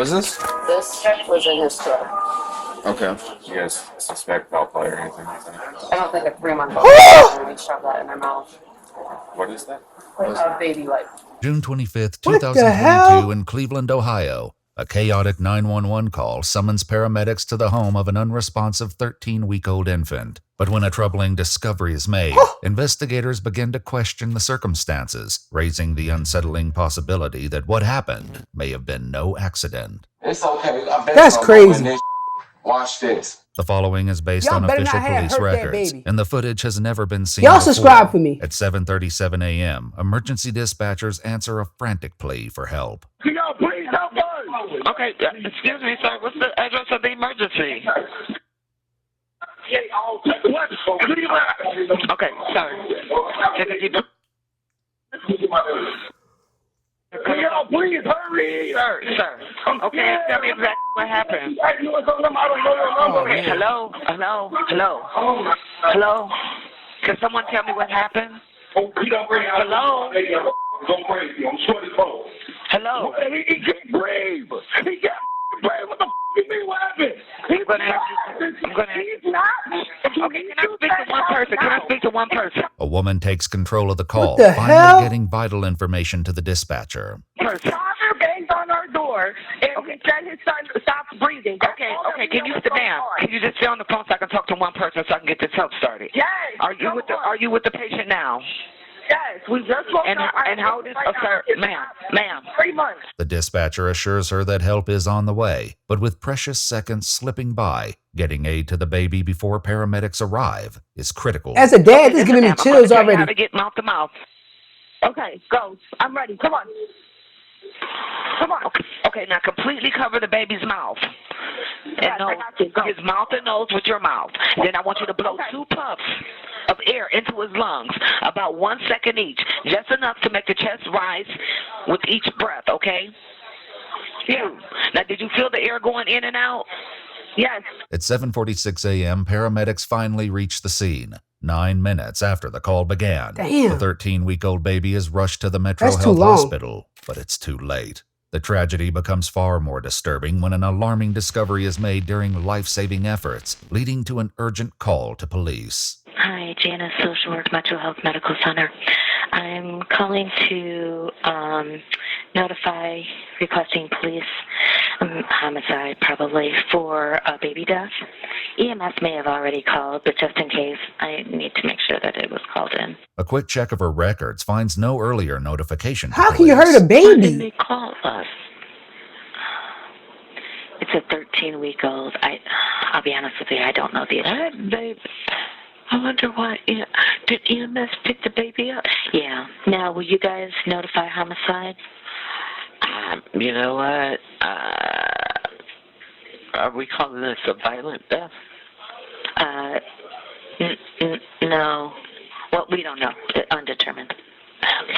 Was this? This was in his throat. Okay. You guys suspect foul play or anything like that? I don't think a 3-month-old would shove that in their mouth. What is that? Like a baby wipe. June 25th, What the 2022 hell? in Cleveland, Ohio. A chaotic 911 call summons paramedics to the home of an unresponsive 13-week-old infant. But when a troubling discovery is made, investigators begin to question the circumstances, raising the unsettling possibility that what happened may have been no accident. It's okay. I bet That's you crazy. this. Watch this. The following is based Y'all on better official not have police hurt that records, baby. and the footage has never been seen Y'all before. subscribe for me. At 7:37 a.m., emergency dispatchers answer a frantic plea for help. Can y'all please help us? Okay, excuse me, sir. What's the address of the emergency? What? Okay, sorry. Can y'all please hurry? Sir. Okay, tell me exactly what happened. Okay, hello? Can someone tell me what happened? Hello? Hello? He can't breathe. He can't breathe. What the f*** you mean what happened? I'm gonna ask you. Okay, can I speak to one person? A woman takes control of the call, the finally hell? getting vital information to the dispatcher. Father banged on our door and he said his son stopped breathing. Okay, can you sit down? Can you just stay on the phone so I can talk to one person so I can get this help started? Yes. Are you with the patient now? Yes, we just woke up. And how old is sir, ma'am? 3 months. The dispatcher assures her that help is on the way, but with precious seconds slipping by, getting aid to the baby before paramedics arrive is critical. As a dad, this is giving me chills How to already. get mouth to mouth. Okay, go. I'm ready. Come on. Okay, now completely cover the baby's mouth. And his mouth and nose with your mouth. Then I want you to blow 2 puffs of air into his lungs, about 1 second each, just enough to make the chest rise with each breath, okay? Yeah. Now, did you feel the air going in and out? Yes. At 7:46 a.m., paramedics finally reach the scene. 9 minutes after the call began, Damn. the 13-week-old baby is rushed to the Metro That's too Health long. Hospital, but it's too late. The tragedy becomes far more disturbing when an alarming discovery is made during life-saving efforts, leading to an urgent call to police. Hi, Janice, Social Work Metro Health Medical Center. I'm calling to notify requesting police homicide, probably, for a baby death. EMS may have already called, but just in case, I need to make sure that it was called in. A quick check of her records finds no earlier notification. to How can you police. hurt a Why didn't baby? they call us? It's a 13-week-old. I'll be honest with you, I don't know the babe. I wonder why. Did EMS pick the baby up? Yeah. Now, will you guys notify homicide? You know what? Are we calling this a violent death? No. Well, we don't know. Undetermined. Okay.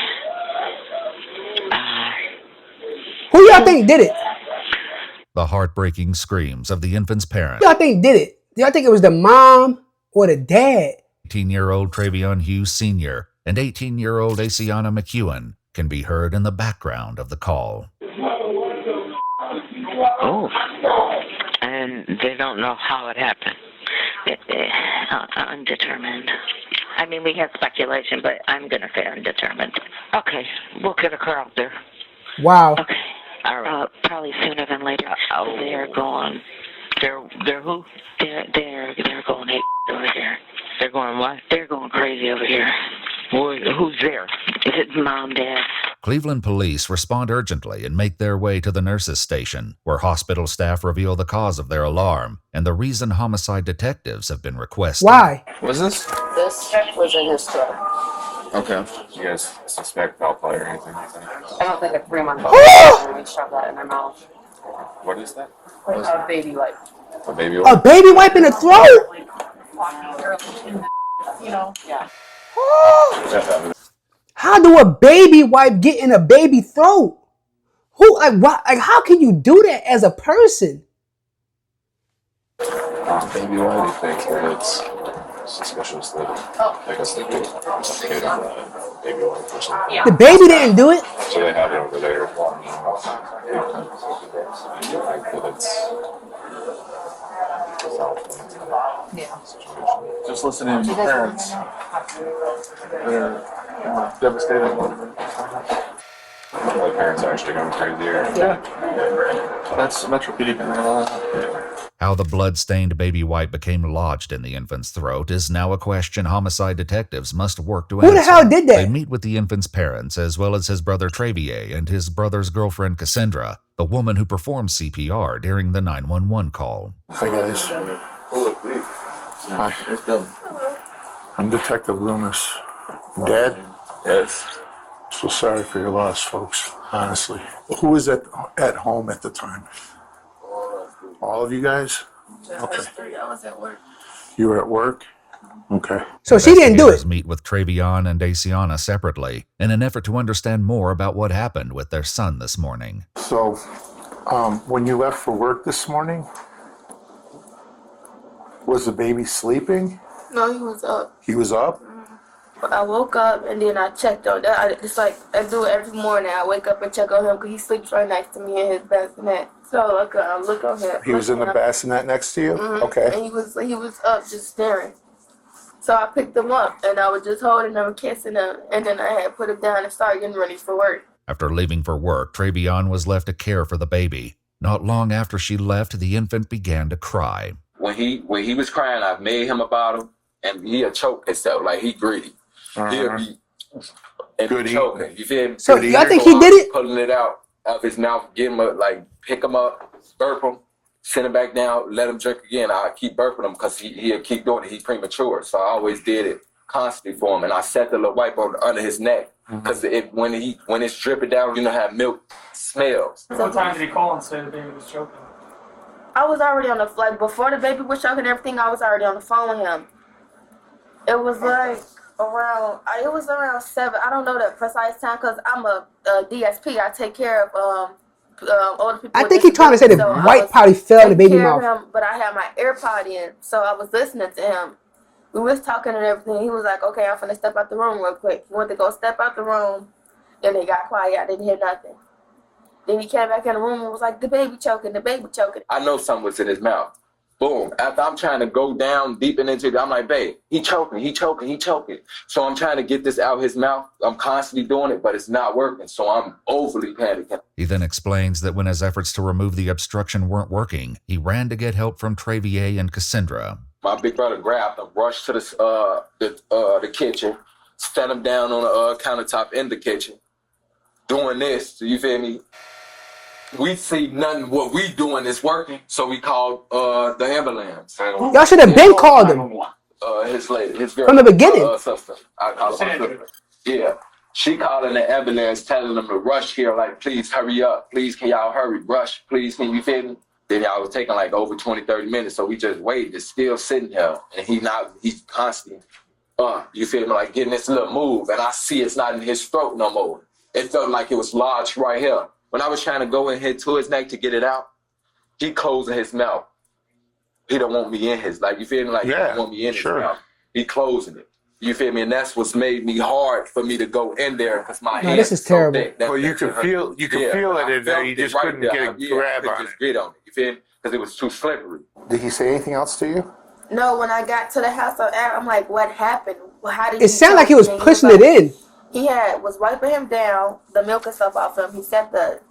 Who y'all think did it? The heartbreaking screams of the infant's parent. Who y'all think did it? Do y'all think it was the mom or the dad? 18-year-old Trayvon Hughes Sr. and 18-year-old Asiana McEwen can be heard in the background of the call. Oh. And they don't know how it happened. Undetermined. I mean, we have speculation, but I'm going to say undetermined. Okay, we'll get a car out there. Wow. Okay. All right. Probably sooner than later. They're going. They're who? They're going over here. They're going what? They're going crazy over here. Who's there? Is it mom, dad? Cleveland police respond urgently and make their way to the nurses' station, where hospital staff reveal the cause of their alarm and the reason homicide detectives have been requested. Why? Was this? This was in his throat. Okay. You guys suspect foul play or anything like that? I don't think a 3-month-old would shove that in their mouth. What is that? Like a baby wipe. A baby A wipe? baby wipe in the throat? Yeah. How do a baby wipe get in a baby throat? Who, like, why, like, how can you do that as a person? Baby wipe, you think it's suspicious that I guess they could kid on the baby wife or something. The baby didn't do it. So they have it over there. I think that it's Just listening to the parents. They're devastated. the parents are actually going crazy here. That's repeating. How the blood-stained baby wipe became lodged in the infant's throat is now a question homicide detectives must work to answer. Who the hell did that? They meet with the infant's parents, as well as his brother Trayvon and his brother's girlfriend Cassandra, the woman who performed CPR during the 911 call. Hi guys. Hi. I'm Detective Loomis. Dad? Yes. So sorry for your loss, folks, honestly. Who was at home at the time? All of you guys? Okay. I was at work. You were at work? Okay. So she didn't do it. Investigators meet with Trayvon and Daciana separately in an effort to understand more about what happened with their son this morning. So, when you left for work this morning, was the baby sleeping? No, he was up. He was up? I woke up and then I checked on that. It's like I do it every morning. I wake up and check on him because he sleeps right next to me in his bassinet. So I look on him. He was in the bassinet next to you? Okay. And he was up just staring. So I picked him up and I was just holding him and kissing him. And then I had put him down and started getting ready for work. After leaving for work, Trayvon was left to care for the baby. Not long after she left, the infant began to cry. When he was crying, I made him a bottle, and he'll choke himself like he greedy. He'll be Good choking. You feel me? So y'all think he did it? Pulling it out of his mouth, get him pick him up, burp him, send him back down, let him drink again. I keep burping him because he'll keep doing it. He's premature, so I always did it constantly for him, and I set the little wipe under his neck because when it's dripping down, you know how milk smells. What time did he call and say the baby was choking? I was already on the flight. Before the baby was choking and everything, I was already on the phone with him. It was around 7. I don't know the precise time because I'm a DSP. I take care of older people. I think he's trying to say the white probably fell in the baby mouth. Him, but I had my AirPod in, so I was listening to him. We was talking and everything. He was like, okay, I'm finna step out the room real quick. He went to go step out the room. Then they got quiet. I didn't hear nothing. Then he came back in the room and was like, the baby choking, the baby choking. I know something was in his mouth. Boom. After I'm trying to go down deep into it, I'm like, babe, he choking. So I'm trying to get this out of his mouth. I'm constantly doing it, but it's not working. So I'm overly panicking. He then explains that when his efforts to remove the obstruction weren't working, he ran to get help from Trayvon and Cassandra. My big brother grabbed him, rushed to the kitchen, set him down on the countertop in the kitchen. Doing this, you feel me? We see nothing. What we doing is working, so we called the ambulance. Y'all should have been called him. His lady, his girl, From the beginning. Sister. I call her my sister. Yeah, she called in the ambulance, telling them to rush here. Like, please hurry up. Please, can y'all hurry? Rush, please. Can you feel me? Then y'all was taking like over 20, 30 minutes, so we just waited. It's still sitting here, and he's constantly, you feel me? Like getting this little move, and I see it's not in his throat no more. It felt like it was lodged right here. When I was trying to go in here to his neck to get it out, he closing his mouth. He don't want me in his, like, you feel me? Like, he don't want me in his mouth. He closing it. You feel me? And that's what's made me hard for me to go in there because my hands this is terrible. So thick. Well, you could feel it in there. You just couldn't get a grab on it. Just get on it. You feel me? Because it was too slippery. Did he say anything else to you? No, when I got to the house, I'm like, what happened? How did It sounded like he was pushing it in. He was wiping him down, the milk and stuff off him. He set the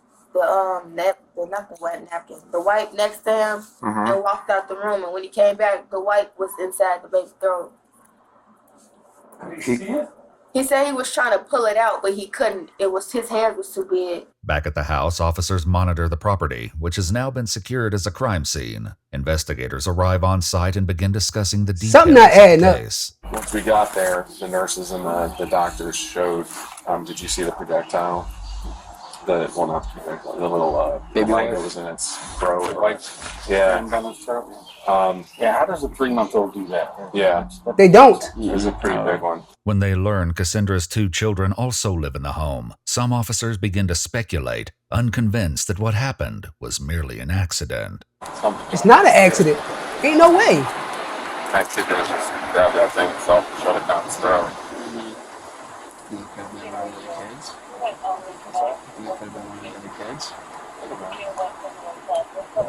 wipe next to him and walked out the room. And when he came back, the wipe was inside the baby's throat. Did you see it? He said he was trying to pull it out, but he couldn't. His hand was too big. Back at the house, officers monitor the property, which has now been secured as a crime scene. Investigators arrive on site and begin discussing the details Something not adding of up. the case. Once we got there, the nurses and the doctors showed. Did you see the projectile? The little baby light that was in its throat. Yeah. Yeah, how does a 3-month-old do that? Yeah. They don't. It was a pretty big one. When they learn Cassandra's 2 children also live in the home, some officers begin to speculate, unconvinced that what happened was merely an accident. It's not an accident. Ain't no way. That kid that just grabbed that thing himself and shut it down his throat.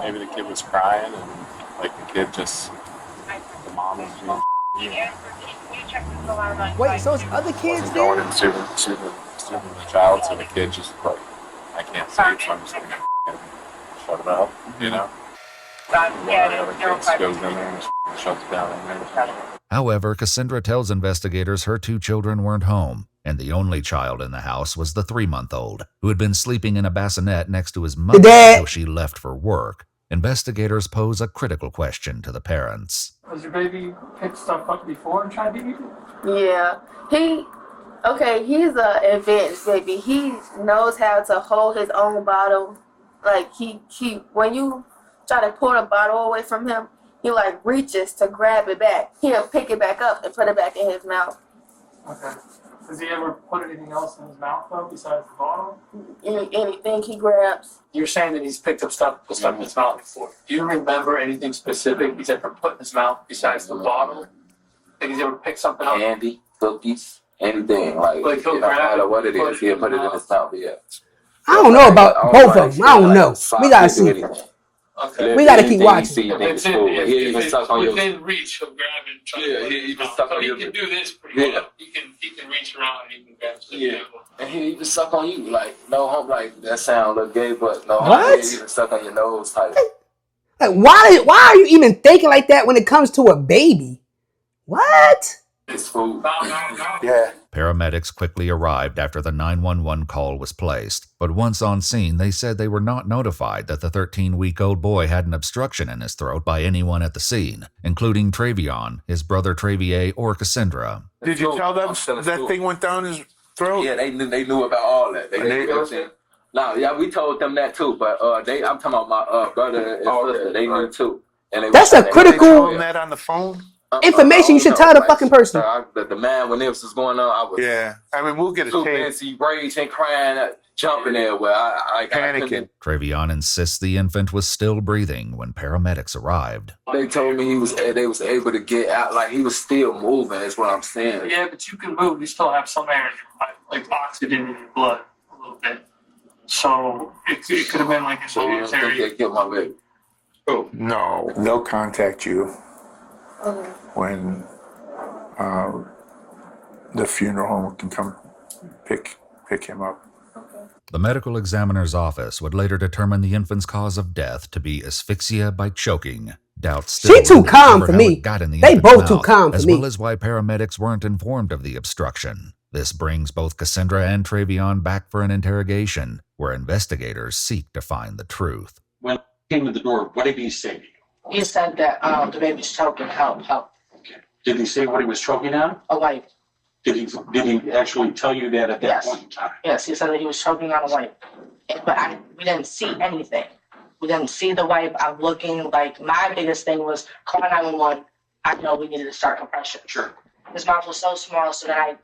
Maybe the kid was crying and like the kid just, the mom was being, Wait, so it's other kids wasn't going there? in super the child, so the kid just like, I can't see it, so I'm just gonna shut it up, you know? One of the other kids goes in there and just shuts it down in there. However, Cassandra tells investigators her 2 children weren't home, and the only child in the house was the 3-month-old, who had been sleeping in a bassinet next to his mother until she left for work. Investigators pose a critical question to the parents. Has your baby picked stuff up before and tried to eat it? Yeah. He's a advanced baby. He knows how to hold his own bottle. Like he when you try to pull the bottle away from him, he like reaches to grab it back. He'll pick it back up and put it back in his mouth. Okay. Does he ever put anything else in his mouth though besides the bottle? Anything he grabs. You're saying that he's picked up stuff in his mouth before. Do you remember anything specific he's ever put in his mouth besides the bottle? Think he's ever picked something up? Candy, cookies, anything. Like he'll no matter what it is, he'll put it in mouth. his mouth. Yeah. I don't know about both of them. I don't know. We gotta see. Okay. We gotta keep watching. He'll even suck on your. Within reach, he'll grab it and try to He even suck on your. he can do this pretty well. He can reach around and he can grab stuff. Yeah. And he'll even suck on you. Like, no hope, like, that sound look gay, but no What? hope, he'll even suck on your nose type. Like, why are you even thinking like that when it comes to a baby? What? It's food. No. Yeah. Paramedics quickly arrived after the 911 call was placed, but once on scene, they said they were not notified that the 13-week-old boy had an obstruction in his throat by anyone at the scene, including Trayvon, his brother Travier, or Cassandra. Did you tell them that thing went down his throat? Yeah, they knew about all that. They knew everything. No, yeah, we told them that too, but I'm talking about my brother and sister. They knew too. And they That's a critical. They told them that on the phone? Information you should tell the fucking person. The man, when this was going on, I was I mean, we'll get a too tape. fancy, raging, crying, jumping everywhere. I Panicking. Trayvon insists the infant was still breathing when paramedics arrived. They told me they was able to get out, like he was still moving. Is what I'm saying. Yeah, but you can move. You still have some air in your body, like oxygen in your blood a little bit. So it could have been like a So you don't think voluntary. they killed my baby? Oh. No. They'll contact you when the funeral home can come pick him up. The medical examiner's office would later determine the infant's cause of death to be asphyxia by choking. Doubt still She too lingers calm over for how me. it got in the They infant's both too mouth, calm for as me. well as why paramedics weren't informed of the obstruction. This brings both Cassandra and Trayvon back for an interrogation, where investigators seek to find the truth. When he came to the door, what did he say to you? He said that the baby's choking. Help. Okay. Did he say what he was choking on? A wipe. Did he actually tell you that at that Yes. point in time? Yes, he said that he was choking on a wipe. But we didn't see anything. We didn't see the wipe. I'm looking like my biggest thing was call 911. I know we needed to start compression. Sure. His mouth was so small, so that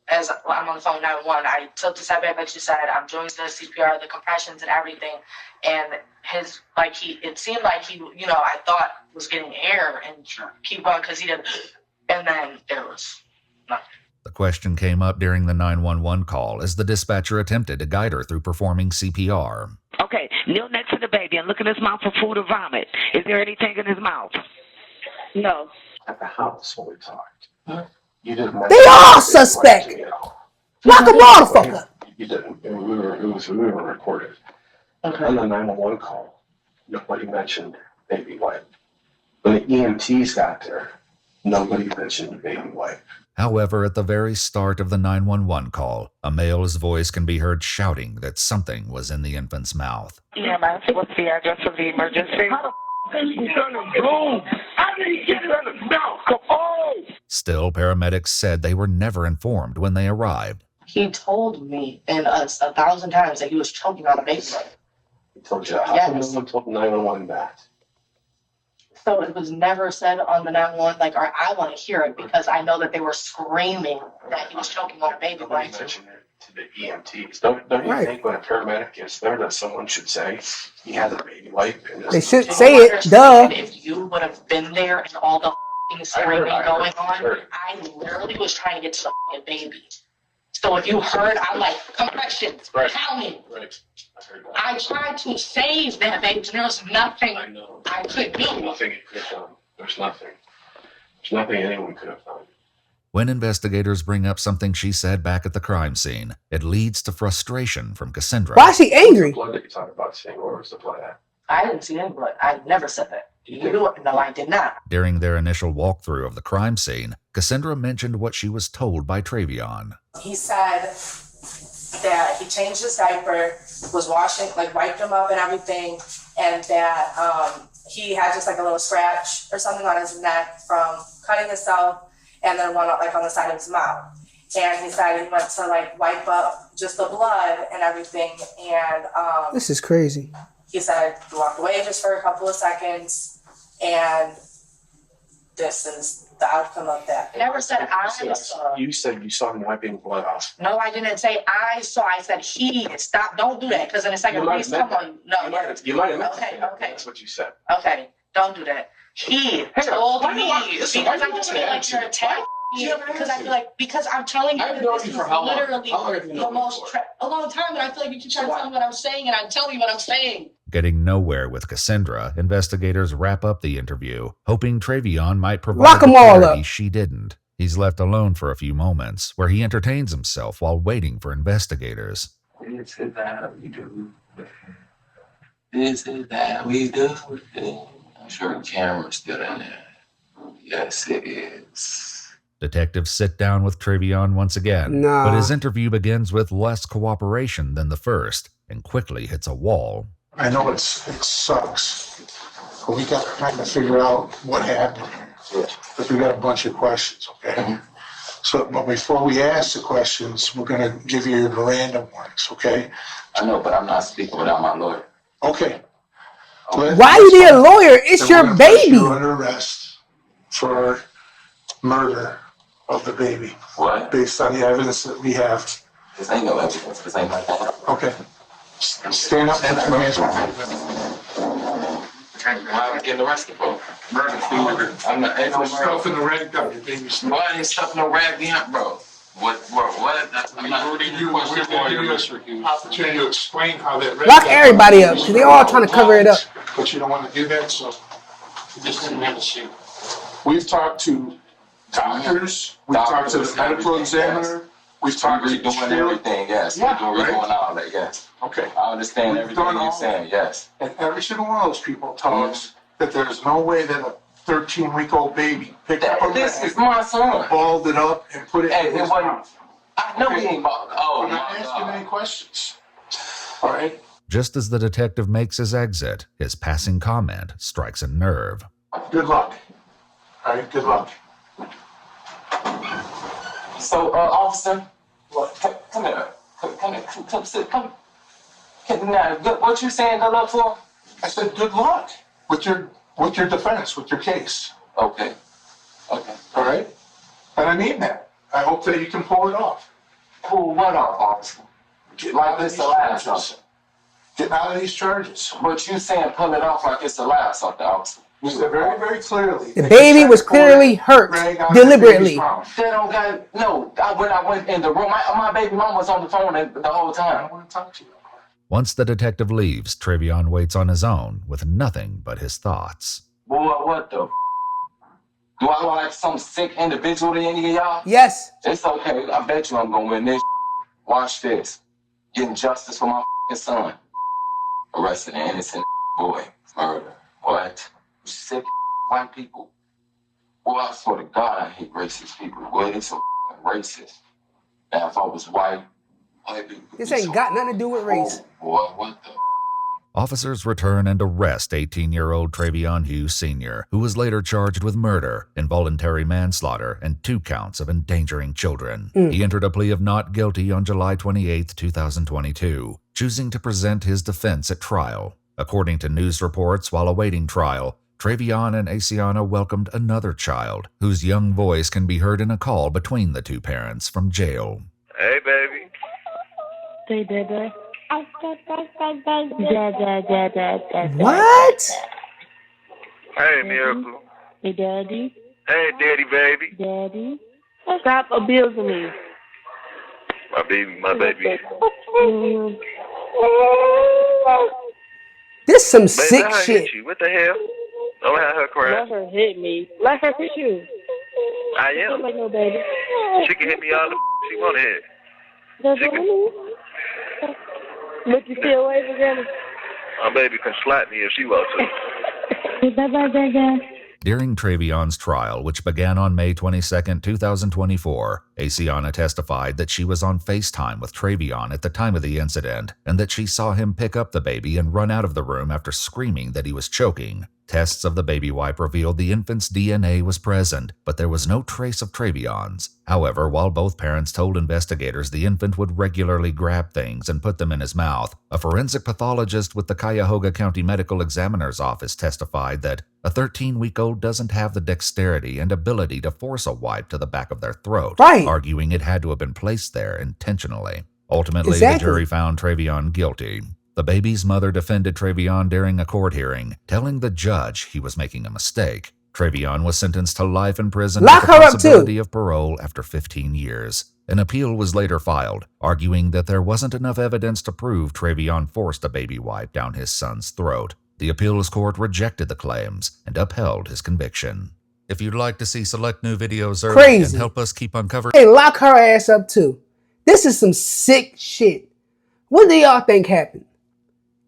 as I'm on the phone 911, I took the step back, like she said. I'm doing the CPR, the compressions, and everything. And it seemed like he, I thought was getting air and keep on because he did, and then there was nothing. The question came up during the 911 call as the dispatcher attempted to guide her through performing CPR. Okay, kneel next to the baby and look in his mouth for food or vomit. Is there anything in his mouth? No. At the house when we talked. You didn't. They all suspect. Lock them all the fuck up. You didn't. We were recorded. Okay. On the 911 call, nobody mentioned baby wipe. When the EMTs got there, nobody mentioned baby wipe. However, at the very start of the 911 call, a male's voice can be heard shouting that something was in the infant's mouth. EMS, what's the address of the emergency? Still, paramedics said they were never informed when they arrived. He told me and us 1,000 times that he was choking on a baby. He told you how Yes. no one told 911 that. So it was never said on the 911, or I want to hear it because I know that they were screaming that he was choking on a baby. Nobody mentioned it to the EMTs. Don't you think when a paramedic is there that someone should say he has a baby wipe? They should say it. Duh. If you would have been there and all the scary thing going on. I literally was trying to get to the fucking baby. So if you heard, I'm like, compressions, counting. I tried to save that baby. There was nothing I could do. Nothing you could have done. There's nothing. There's nothing anyone could have done. When investigators bring up something she said back at the crime scene, it leads to frustration from Cassandra. Why is she angry? The blood that you talk about seeing, where was the blood at? I didn't see any blood. I never said that. You knew it? No, I did not. During their initial walkthrough of the crime scene, Cassandra mentioned what she was told by Trayvon. He said that he changed his diaper, was washing, like wiped him up and everything, and that he had just like a little scratch or something on his neck from cutting himself, and then one like on the side of his mouth. And he said he went to like wipe up just the blood and everything, and This is crazy. he said he walked away just for a couple of seconds, and this is the outcome of that. I never said I saw. You said you saw him wiping blood off. No, I didn't say I saw. I said he. Stop. Don't do that, because in a second, please come on. No. You might have meant Okay, that. okay. That's what you said. Okay, don't do that. He told me, because I just feel like you're attacking me, because I'm telling you that this is literally the most, a long time, and I feel like you keep trying to tell me what I'm saying, and I'm telling you what I'm saying. Getting nowhere with Cassandra, investigators wrap up the interview, hoping Trayvon might provide Lock 'em the all clarity up. she didn't. He's left alone for a few moments, where he entertains himself while waiting for investigators. This is how we do. This is how we do. I'm sure the camera's still in there. Yes, it is. Detectives sit down with Trayvon once again, Nah. but his interview begins with less cooperation than the first, and quickly hits a wall. I know it sucks, but we got to kind of figure out what happened here. Because we got a bunch of questions, okay? So, but before we ask the questions, we're going to give you the random warnings, okay? I know, but I'm not speaking without my lawyer. Okay. Why you need a lawyer? It's Then your we're gonna put baby. you under arrest for murder of the baby. What? Based on the evidence that we have. This ain't no evidence. This ain't like that. Okay. Stand up and put your hands up. Why am I getting arrested for? Murder. I'm not. Ain't no There's stuff in murder. the rag gun, your baby's. Why ain't stuff no rag behind, bro? What, bro? What? I'm not. We're going to give you an opportunity to explain how that rag Lock gun- everybody up, because they all trying to cover it up. But you don't want to do that, so you just didn't have a shoot. We've talked to doctors, we've talked to the medical examiner, we've talked to We're doing everything, yes. Yeah, We're doing right. all that, yes. Okay. I understand We've everything done you're all saying, yes. And every single one of those people tell us that there's no way that a 13-week-old baby picked up a This is rag, my son. balled it up, and put it Hey, in it his wasn't. mouth. I know he ain't bought. Oh I'm not my asking any God. questions. All right? Just as the detective makes his exit, his passing comment strikes a nerve. Good luck. All right, good luck. So, officer, come here. Come sit. Come. Now, what you saying? Good luck for? I said good luck with your defense, with your case. Okay. Okay. All right? And I mean that. I hope that you can pull it off. Pull what off, officer? Getting Like out of this these the last charges. something. Getting out of these charges. But you saying pull it off like it's the last something, officer. You said very, very clearly. The that baby you was tried to pull clearly that hurt rag out of that deliberately. baby's mouth. They don't got no. When I went in the room, my baby mom was on the phone the whole I time. don't want to talk to you. Once the detective leaves, Trayvon waits on his own with nothing but his thoughts. Boy, what the? Do I look like some sick individual to any of y'all? Yes. It's okay. I bet you I'm gonna win this. Watch this. Getting justice for my son. Arresting an innocent boy. Murder. What? Sick white people. Boy, I swear to God, I hate racist people. Boy, they so racist. Now, if I was white people. This ain't got nothing to do with race. Boy, what the? Officers return and arrest 18-year-old Trayvon Hughes Sr., who was later charged with murder, involuntary manslaughter, and 2 counts of endangering children. He entered a plea of not guilty on July 28, 2022, choosing to present his defense at trial. According to news reports, while awaiting trial, Trayvon and Asiana welcomed another child, whose young voice can be heard in a call between the 2 parents from jail. Hey, baby. Hey, baby. What? Hey, Miracle. Hey, daddy. Hey, daddy, baby. Daddy. Stop abusing me. My baby. This some Baby, sick let her shit. hit you. What the hell? Don't have her cry. Let her hit me. Let her hit you. I am. Like no baby. She can hit me all the she want to hit. She can, But you still waving again? my baby can slap me if she wants to. Bye-bye, Dada. During Trayvon's trial, which began on May 22, 2024, Asiana testified that she was on FaceTime with Trayvon at the time of the incident and that she saw him pick up the baby and run out of the room after screaming that he was choking. Tests of the baby wipe revealed the infant's DNA was present, but there was no trace of Trayvon's. However, while both parents told investigators the infant would regularly grab things and put them in his mouth, a forensic pathologist with the Cuyahoga County Medical Examiner's Office testified that a 13-week-old doesn't have the dexterity and ability to force a wipe to the back of their throat, arguing it had to have been placed there intentionally. Ultimately, the jury found Trayvon guilty. The baby's mother defended Trayvon during a court hearing, telling the judge he was making a mistake. Trayvon was sentenced to life in prison with the possibility of parole after 15 years. An appeal was later filed, arguing that there wasn't enough evidence to prove Trayvon forced a baby wipe down his son's throat. The appeals court rejected the claims and upheld his conviction. If you'd like to see select new videos early and help us keep uncovering... Hey, lock her ass up too. This is some sick shit. What do y'all think happened?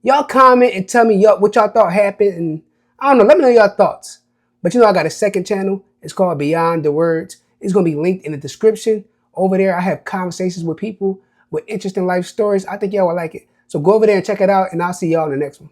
Y'all comment and tell me what y'all thought happened, and I don't know, let me know your thoughts. But you know I got a second channel. It's called Beyond the Words. It's going to be linked in the description. Over there I have conversations with people with interesting life stories. I think y'all will like it. So go over there and check it out, and I'll see y'all in the next one.